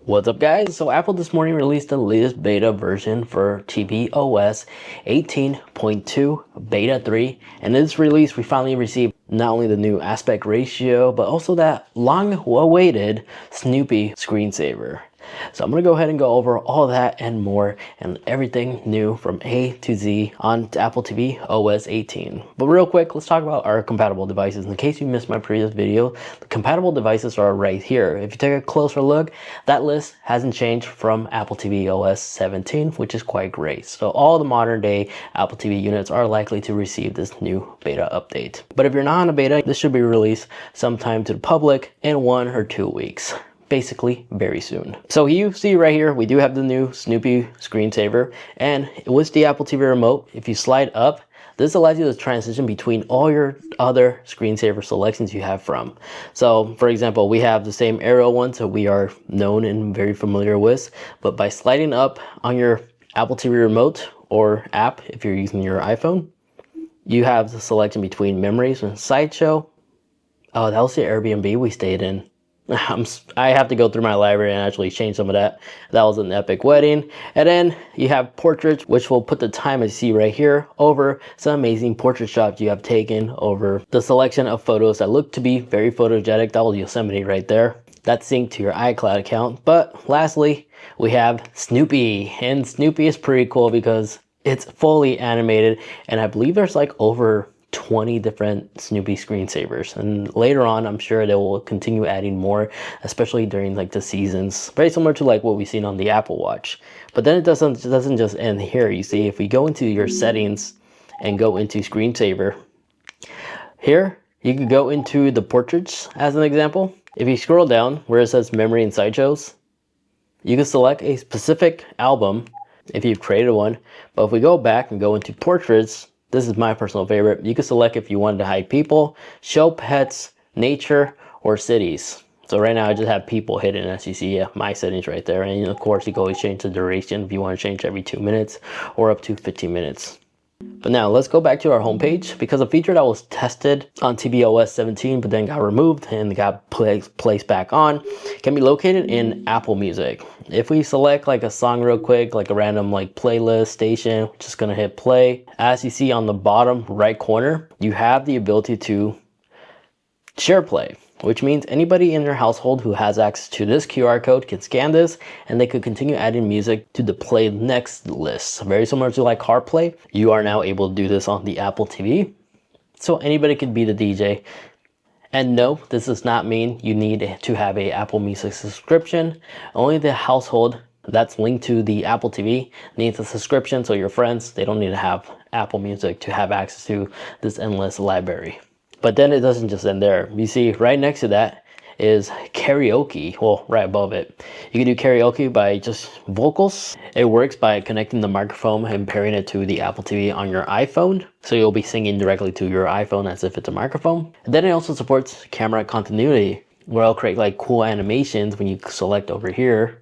What's up guys? So Apple this morning released the latest beta version for tvOS 18.2 beta 3, and in this release we finally received not only the new aspect ratio but also that long awaited Snoopy screensaver. So I'm going to go ahead and go over all that and more and everything new from A to Z on Apple TV OS 18. But real quick, let's talk about our compatible devices. In case you missed my previous video, the compatible devices are right here. If you take a closer look, that list hasn't changed from Apple TV OS 17, which is quite great. So all the modern day Apple TV units are likely to receive this new beta update. But if you're not on a beta, this should be released sometime to the public in 1 or 2 weeks. Basically very soon. So you see right here we do have the new Snoopy screensaver, and with the Apple TV remote, if you slide up, this allows you to transition between all your other screensaver selections you have from. So for example, we have the same arrow one, so we are known and very familiar with, but by sliding up on your Apple TV remote or app, if you're using your iPhone, you have the selection between memories and slideshow. Oh, that was the Airbnb we stayed in. I have to go through my library and actually change some of that. That was an epic wedding. And then you have portraits, which will put the time, as you see right here, over some amazing portrait shots you have taken, over the selection of photos that look to be very photogenic. That was Yosemite right there. That's synced to your iCloud account. But lastly, we have Snoopy. And Snoopy is pretty cool because it's fully animated. And I believe there's like over 20 different Snoopy screensavers, and later on I'm sure they will continue adding more, especially during like the seasons, very similar to like what we've seen on the Apple Watch. But then it doesn't just end here. You see, if we go into your settings and go into screensaver, here you can go into the portraits as an example. If you scroll down where it says memory and slideshows, you can select a specific album if you've created one. But if we go back and go into portraits, this is my personal favorite. You can select if you wanted to hide people, show pets, nature, or cities. So right now I just have people hidden, as you see my settings right there. And of course you can always change the duration if you want to change every 2 minutes or up to 15 minutes. But now let's go back to our homepage, because a feature that was tested on tvOS 17 but then got removed and got placed back on can be located in Apple Music. If we select like a song real quick, like a random like playlist station, we're just gonna hit play. As you see on the bottom right corner, you have the ability to share play, which means anybody in your household who has access to this QR code can scan this and they could continue adding music to the play next list. Very similar to like CarPlay, you are now able to do this on the Apple TV. So anybody could be the DJ. And no, this does not mean you need to have a Apple Music subscription. Only the household that's linked to the Apple TV needs a subscription, so your friends, they don't need to have Apple Music to have access to this endless library. But then it doesn't just end there. You see right next to that is karaoke. Well, right above it. You can do karaoke by just vocals. It works by connecting the microphone and pairing it to the Apple TV on your iPhone. So you'll be singing directly to your iPhone as if it's a microphone. And then it also supports camera continuity, where it'll create like cool animations when you select over here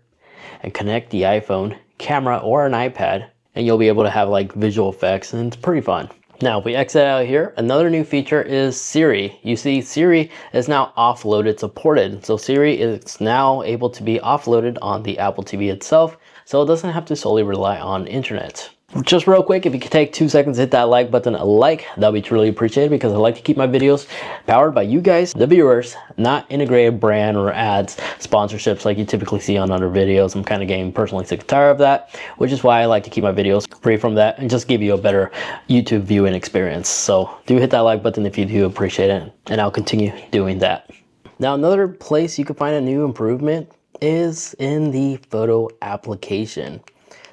and connect the iPhone camera or an iPad, and you'll be able to have like visual effects, and it's pretty fun. Now, if we exit out here, another new feature is Siri. You see, Siri is now offloaded supported. So Siri is now able to be offloaded on the Apple TV itself, so it doesn't have to solely rely on internet. Just real quick, if you could take 2 seconds to hit that like button, a like, that'd be truly appreciated, because I like to keep my videos powered by you guys, the viewers, not integrated brand or ads, sponsorships like you typically see on other videos. I'm kind of getting personally sick and tired of that, which is why I like to keep my videos free from that and just give you a better YouTube viewing experience. So do hit that like button if you do appreciate it, and I'll continue doing that. Now, another place you can find a new improvement is in the photo application.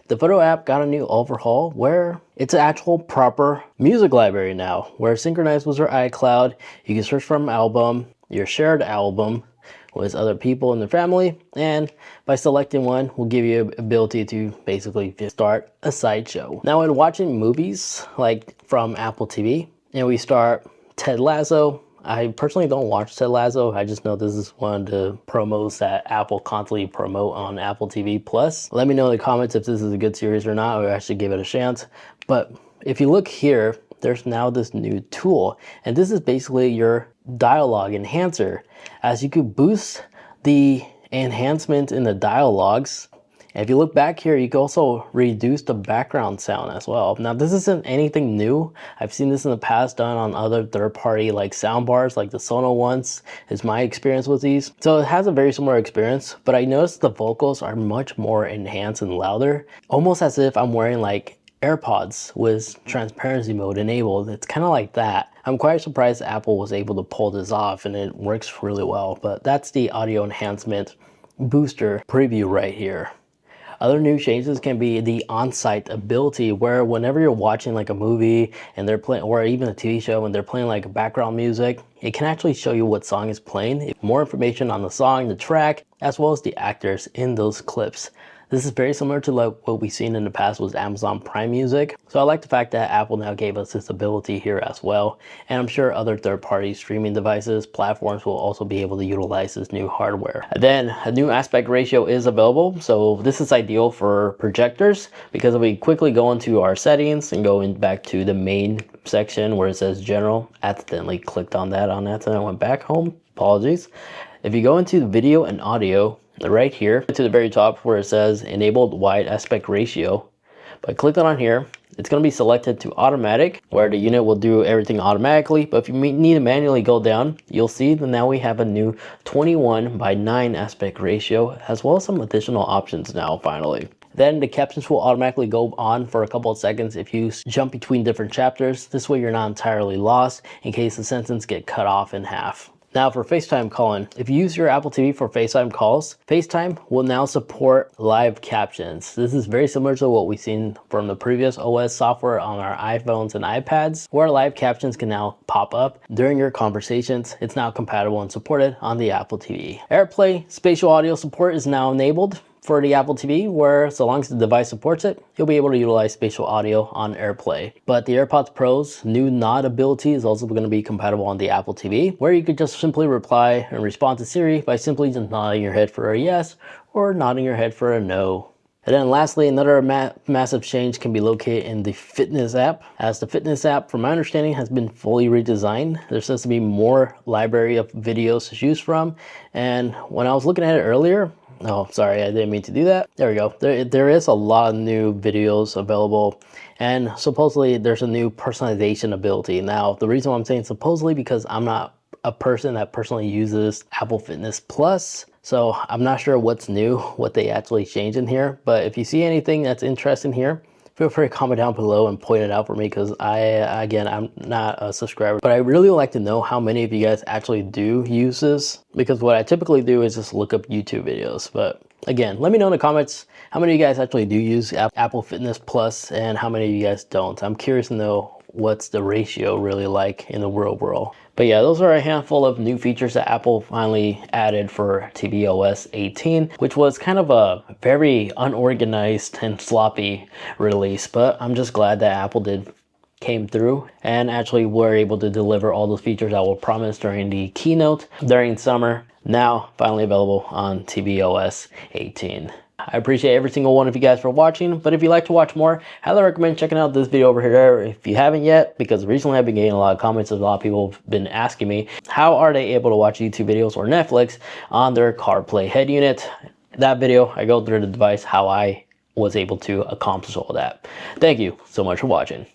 The photo app got a new overhaul where it's an actual proper music library now, where it's synchronized with your iCloud. You can search from album, your shared album with other people in the family, and by selecting one will give you the ability to basically start a slideshow. Now, when watching movies like from Apple TV and we start Ted Lasso, I personally don't watch Ted Lasso. I just know this is one of the promos that Apple constantly promote on Apple TV Plus. Let me know in the comments if this is a good series or not, or I should give it a chance. But if you look here, there's now this new tool, and this is basically your dialogue enhancer, as you could boost the enhancement in the dialogues. And if you look back here, you can also reduce the background sound as well. Now, this isn't anything new. I've seen this in the past done on other third-party like soundbars, like the Sonos ones is my experience with these. So it has a very similar experience, but I noticed the vocals are much more enhanced and louder, almost as if I'm wearing like AirPods with transparency mode enabled. It's kind of like that. I'm quite surprised Apple was able to pull this off, and it works really well. But that's the audio enhancement booster preview right here. Other new changes can be the on-site ability, where whenever you're watching like a movie and they're playing, or even a TV show and they're playing like background music, it can actually show you what song is playing, more information on the song, the track, as well as the actors in those clips. This is very similar to like what we've seen in the past with Amazon Prime Music. So I like the fact that Apple now gave us this ability here as well. And I'm sure other third-party streaming devices, platforms will also be able to utilize this new hardware. And then a new aspect ratio is available. So this is ideal for projectors, because if we quickly go into our settings and go back to the main section where it says general, accidentally clicked on that on accident, I went back home, apologies. If you go into video and audio, right here to the very top where it says enabled wide aspect ratio, by clicking on here, it's going to be selected to automatic, where the unit will do everything automatically. But if you need to manually go down, you'll see that now we have a new 21:9 aspect ratio, as well as some additional options now finally. Then the captions will automatically go on for a couple of seconds if you jump between different chapters. This way you're not entirely lost in case the sentence get cut off in half. Now for FaceTime calling, if you use your Apple TV for FaceTime calls, FaceTime will now support live captions. This is very similar to what we've seen from the previous OS software on our iPhones and iPads, where live captions can now pop up during your conversations. It's now compatible and supported on the Apple TV. AirPlay spatial audio support is now enabled for the Apple TV, where so long as the device supports it, you'll be able to utilize spatial audio on AirPlay. But the AirPods Pro's new nod ability is also going to be compatible on the Apple TV, where you could just simply reply and respond to Siri by simply just nodding your head for a yes or nodding your head for a no. And then lastly, another massive change can be located in the Fitness app, as the Fitness app, from my understanding, has been fully redesigned. There says to be more library of videos to choose from, and when I was looking at it earlier, oh, sorry, I didn't mean to do that. There we go. There is a lot of new videos available, and supposedly there's a new personalization ability. Now, the reason why I'm saying supposedly, because I'm not a person that personally uses Apple Fitness Plus, so I'm not sure what's new, what they actually changed in here. But if you see anything that's interesting here, feel free to comment down below and point it out for me, because I'm not a subscriber. But I really would like to know how many of you guys actually do use this, because what I typically do is just look up YouTube videos. But again, let me know in the comments how many of you guys actually do use Apple Fitness Plus and how many of you guys don't. I'm curious to know what's the ratio really like in the real world. But yeah, those are a handful of new features that Apple finally added for tvOS 18, which was kind of a very unorganized and sloppy release. But I'm just glad that Apple came through and actually were able to deliver all those features that were promised during the keynote during summer. Now finally available on tvOS 18. I appreciate every single one of you guys for watching, but if you'd like to watch more, I highly recommend checking out this video over here if you haven't yet, because recently I've been getting a lot of comments. A lot of people have been asking me, how are they able to watch YouTube videos or Netflix on their CarPlay head unit? That video, I go through the device, how I was able to accomplish all that. Thank you so much for watching.